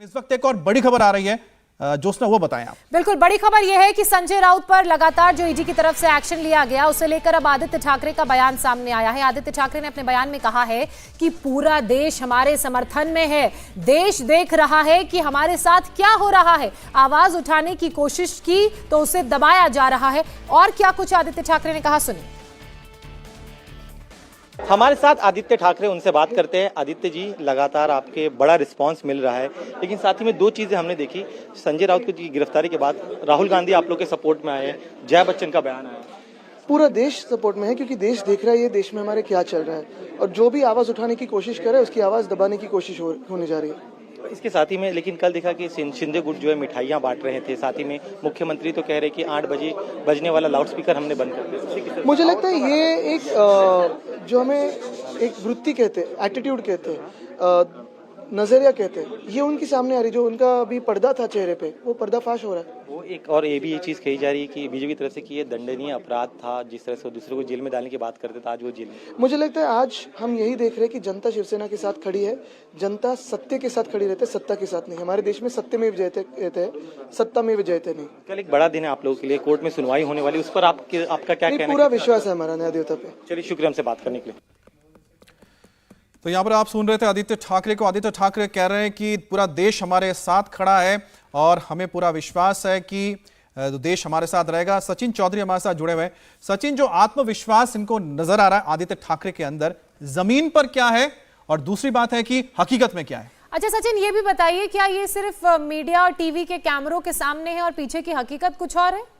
इस वक्त एक और बड़ी खबर आ रही है, जोस्ना वो बताएं आप। बिल्कुल, बड़ी खबर यह है कि संजय राउत पर लगातार जो ईडी की तरफ से एक्शन लिया गया, उसे लेकर अब आदित्य ठाकरे का बयान सामने आया है। आदित्य ठाकरे ने अपने बयान में कहा है कि पूरा देश हमारे समर्थन में है, देश देख रहा है कि हमारे साथ क्या हो रहा है। आवाज उठाने की कोशिश की तो उसे दबाया जा रहा है। और क्या कुछ आदित्य ठाकरे ने कहा, सुनिए। हमारे साथ आदित्य ठाकरे, उनसे बात करते हैं। आदित्य जी, लगातार आपके बड़ा रिस्पांस मिल रहा है, लेकिन साथ ही में दो चीजें हमने देखी। संजय राउत की गिरफ्तारी के बाद राहुल गांधी आप लोग के सपोर्ट में आए हैं, जया बच्चन का बयान आया। पूरा देश सपोर्ट में है क्योंकि देश देख रहा है ये देश में हमारे क्या चल रहा है, और जो भी आवाज उठाने की कोशिश करे उसकी आवाज दबाने की कोशिश होने जा रही है। इसके साथ ही में लेकिन कल देखा कि शिंदे गुट जो है मिठाइयाँ बांट रहे थे, साथ ही में मुख्यमंत्री तो कह रहे कि 8 बजे बजने वाला लाउडस्पीकर हमने बंद कर दिया। मुझे लगता है ये एक जो हमें एक वृत्ति कहते हैं, एटीट्यूड कहते हैं, नजरिया कहते हैं, ये उनके सामने आ रही। जो उनका अभी पर्दा था चेहरे पे, वो पर्दाफाश हो रहा है। वो एक और ये भी ये चीज कही जा रही है कि बीजेपी की तरफ से कि ये दंडनीय अपराध था, जिस तरह से दूसरे को जेल में डालने की बात करते थे, आज वो जेल में। मुझे लगता है आज हम यही देख रहे हैं कि जनता शिवसेना के साथ खड़ी है, जनता सत्य के साथ खड़ी रहती है, सत्ता के साथ नहीं। हमारे देश में सत्य में विजयते कहते हैं, सत्ता में विजयते नहीं। कल एक बड़ा दिन है आप लोगों के लिए, कोर्ट में सुनवाई होने वाली, उस पर आपका क्या कहना है? पूरा विश्वास है हमारा न्याय देवता पे। चलिए, शुक्रिया हमसे बात करने के लिए। तो यहां पर आप सुन रहे थे आदित्य ठाकरे को। आदित्य ठाकरे कह रहे हैं कि पूरा देश हमारे साथ खड़ा है और हमें पूरा विश्वास है कि देश हमारे साथ रहेगा। सचिन चौधरी हमारे साथ जुड़े हुए हैं। सचिन, जो आत्मविश्वास इनको नजर आ रहा है आदित्य ठाकरे के अंदर, जमीन पर क्या है और दूसरी बात है कि हकीकत में क्या है? अच्छा सचिन, ये भी बताइए, क्या ये सिर्फ मीडिया और टीवी के कैमरों के सामने है और पीछे की हकीकत कुछ और है?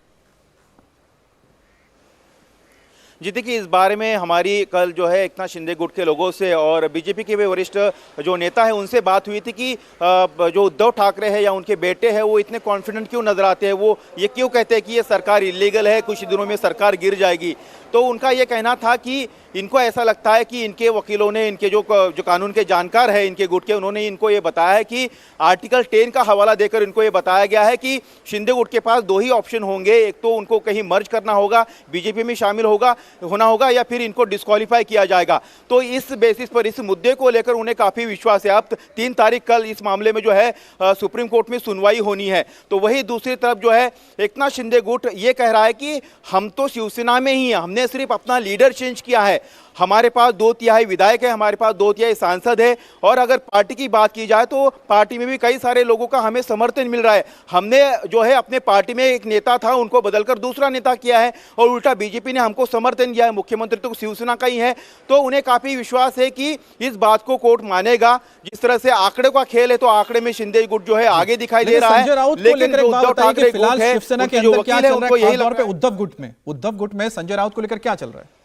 जी देखिए, इस बारे में हमारी कल जो है एकनाथ शिंदे गुट के लोगों से और बीजेपी के वे वरिष्ठ जो नेता है उनसे बात हुई थी कि जो उद्धव ठाकरे है या उनके बेटे हैं वो इतने कॉन्फिडेंट क्यों नजर आते हैं, वो ये क्यों कहते हैं कि ये सरकार इलीगल है, कुछ दिनों में सरकार गिर जाएगी। तो उनका ये कहना था कि इनको ऐसा लगता है कि इनके वकीलों ने, इनके जो कानून के जानकार है इनके गुट के, उन्होंने इनको ये बताया है कि आर्टिकल 10 का हवाला देकर इनको ये बताया गया है कि शिंदे गुट के पास दो ही ऑप्शन होंगे, एक तो उनको कहीं मर्ज करना होगा, बीजेपी में शामिल होना होगा, या फिर इनको डिस्क्वालीफाई किया जाएगा। तो इस बेसिस पर, इस मुद्दे को लेकर उन्हें काफी विश्वास है। अब 3 तारीख कल इस मामले में जो है सुप्रीम कोर्ट में सुनवाई होनी है। तो वही दूसरी तरफ जो है एकनाथ शिंदे गुट ये कह रहा है कि हम तो शिवसेना में ही हैं, हमने सिर्फ अपना लीडर चेंज किया है, हमारे पास 2/3 विधायक है, हमारे पास 2/3 सांसद है, और अगर पार्टी की बात की जाए तो पार्टी में भी कई सारे लोगों का हमें समर्थन मिल रहा है। हमने जो है अपने पार्टी में एक नेता था उनको बदलकर दूसरा नेता किया है, और उल्टा बीजेपी ने हमको समर्थन दिया है, मुख्यमंत्री तो शिवसेना का ही है। तो उन्हें काफी विश्वास है कि इस बात को कोर्ट मानेगा। जिस तरह से आंकड़े का खेल है, तो आंकड़े में शिंदे गुट जो है आगे दिखाई दे रहा है, लेकिन जो उद्धव ठाकरे गुट है, उनके जो वकील है, उनको यही लग रहा है। उद्धव गुट में संजय राउत को लेकर क्या चल रहा है?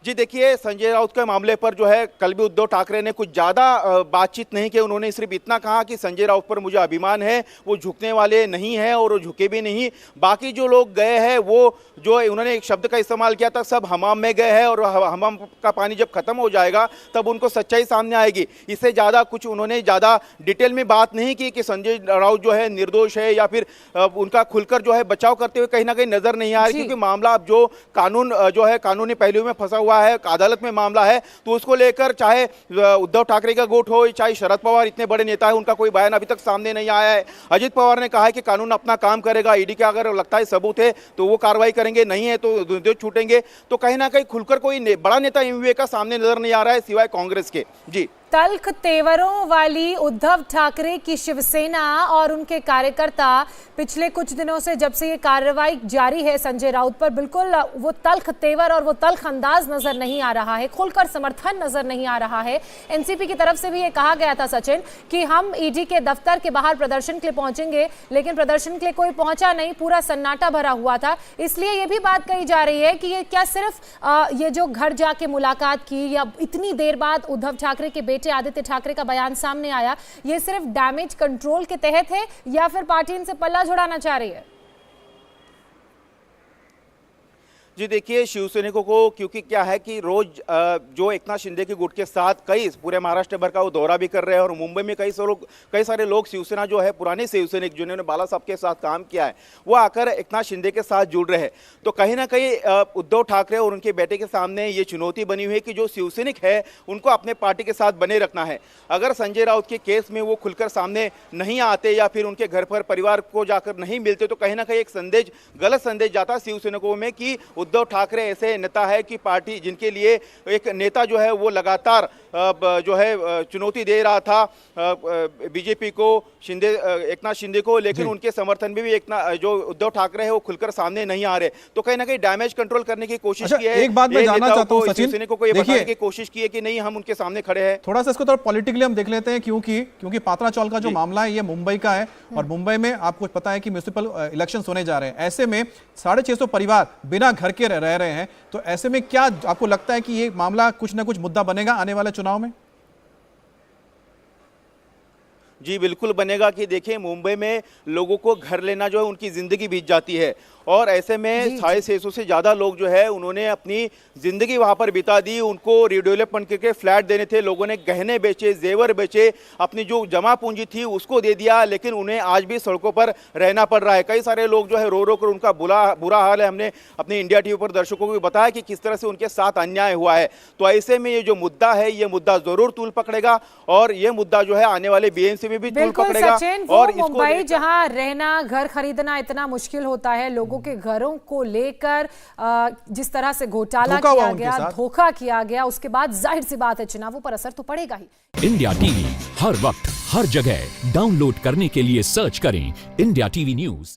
जी देखिए, संजय राउत के मामले पर जो है कल भी उद्धव ठाकरे ने कुछ ज़्यादा बातचीत नहीं की। उन्होंने सिर्फ इतना कहा कि संजय राउत पर मुझे अभिमान है, वो झुकने वाले नहीं हैं और वो झुके भी नहीं। बाकी जो लोग गए हैं वो जो उन्होंने एक शब्द का इस्तेमाल किया था, सब हमाम में गए हैं, और हमाम का पानी जब खत्म हो जाएगा तब उनको सच्चाई सामने आएगी। इससे ज़्यादा कुछ उन्होंने ज़्यादा डिटेल में बात नहीं की कि संजय राउत जो है निर्दोष है या फिर उनका खुलकर जो है बचाव करते हुए कहीं ना कहीं नजर नहीं आ रही, क्योंकि मामला अब जो कानून जो है कानूनी पहलू में फंसा हुआ है, अदालत में मामला है। तो उसको लेकर चाहे उद्धव ठाकरे का गुट हो, चाहे शरद पवार, इतने बड़े नेता है, उनका कोई बयान अभी तक सामने नहीं आया है। अजित पवार ने कहा है कि कानून अपना काम करेगा, ईडी के अगर लगता है सबूत है तो वो कार्रवाई करेंगे, नहीं है तो निर्दोष छूटेंगे। तो कहीं ना कहीं खुलकर कोई बड़ा नेता एमवीए का सामने नजर नहीं आ रहा है सिवाय कांग्रेस के। जी, तल्ख तेवरों वाली उद्धव ठाकरे की शिवसेना और उनके कार्यकर्ता पिछले कुछ दिनों से, जब से ये कार्रवाई जारी है संजय राउत पर, बिल्कुल वो तल्ख तेवर और वो तल्ख अंदाज नजर नहीं आ रहा है, खुलकर समर्थन नजर नहीं आ रहा है। एनसीपी की तरफ से भी ये कहा गया था सचिन कि हम ईडी के दफ्तर के बाहर प्रदर्शन के लिए पहुंचेंगे, लेकिन प्रदर्शन के लिए कोई पहुंचा नहीं, पूरा सन्नाटा भरा हुआ था। इसलिए ये भी बात कही जा रही है कि ये क्या सिर्फ ये जो घर जाके मुलाकात की या इतनी देर बाद उद्धव ठाकरे के बेटे आदित्य ठाकरे का बयान सामने आया, ये सिर्फ डैमेज कंट्रोल के तहत है या फिर पार्टी इनसे पल्ला छुड़ाना चाह रही है? जी देखिए, शिवसैनिकों को क्योंकि क्या है कि रोज जो एकनाथ शिंदे के गुट के साथ कई पूरे महाराष्ट्र भर का वो दौरा भी कर रहे हैं और मुंबई में कई सारे लोग शिवसेना जो है पुराने शिवसैनिक जिन्होंने बाला साहब के साथ काम किया है वो आकर एकनाथ शिंदे के साथ जुड़ रहे हैं। तो कहीं ना कहीं उद्धव ठाकरे और उनके बेटे के सामने ये चुनौती बनी हुई है कि जो शिवसैनिक है उनको अपने पार्टी के साथ बने रखना है। अगर संजय राउत के केस में वो खुलकर सामने नहीं आते या फिर उनके घर पर परिवार को जाकर नहीं मिलते तो कहीं ना कहीं एक संदेश, गलत संदेश जाता सैनिकों में कि उद्धव ठाकरे ऐसे नेता है कि पार्टी जिनके लिए एक नेता जो है वो लगातार जो है चुनौती दे रहा था बीजेपी को, एकनाथ शिंदे को, लेकिन उनके समर्थन में भी जो उद्धव ठाकरे है वो खुलकर सामने नहीं आ रहे। तो कहीं ना कहीं डैमेज कंट्रोल करने की कोशिश की है। एक बात मैं जानना चाहता हूं सचिन, सैनिकों को ये बताने की कोशिश की है कि नहीं हम उनके सामने खड़े हैं। थोड़ा सा इसको थोड़ा पॉलिटिकली हम देख लेते हैं क्योंकि पात्रा चौल का जो मामला है ये मुंबई का है और मुंबई में आपको पता है कि म्युनिसिपल इलेक्शंस होने जा रहे हैं। ऐसे में 650 परिवार बिना घर के रह रहे हैं, तो ऐसे में क्या आपको लगता है कि ये मामला कुछ ना कुछ मुद्दा बनेगा आने वाले चुनाव में? जी बिल्कुल बनेगा कि देखिए मुंबई में लोगों को घर लेना जो है उनकी जिंदगी बीत जाती है और ऐसे में 650 से ज़्यादा लोग जो है उन्होंने अपनी ज़िंदगी वहाँ पर बिता दी। उनको रिडेवलपमेंट करके फ्लैट देने थे, लोगों ने गहने बेचे, जेवर बेचे, अपनी जो जमा पूंजी थी उसको दे दिया, लेकिन उन्हें आज भी सड़कों पर रहना पड़ रहा है। कई सारे लोग जो है रो रो कर उनका बुरा हाल है। हमने अपने इंडिया टीवी पर दर्शकों को भी बताया कि किस तरह से उनके साथ अन्याय हुआ है। तो ऐसे में ये जो मुद्दा है ये मुद्दा जरूर तूल पकड़ेगा और ये मुद्दा जो है आने वाले बीएमसी में भी तूल पकड़ेगा। और मुंबई जहां रहना, घर खरीदना इतना मुश्किल होता है, लोगों के घरों को लेकर जिस तरह से घोटाला किया गया, धोखा किया गया, उसके बाद जाहिर सी बात है चुनावों पर असर तो पड़ेगा ही। इंडिया टीवी हर वक्त हर जगह डाउनलोड करने के लिए सर्च करें इंडिया टीवी न्यूज।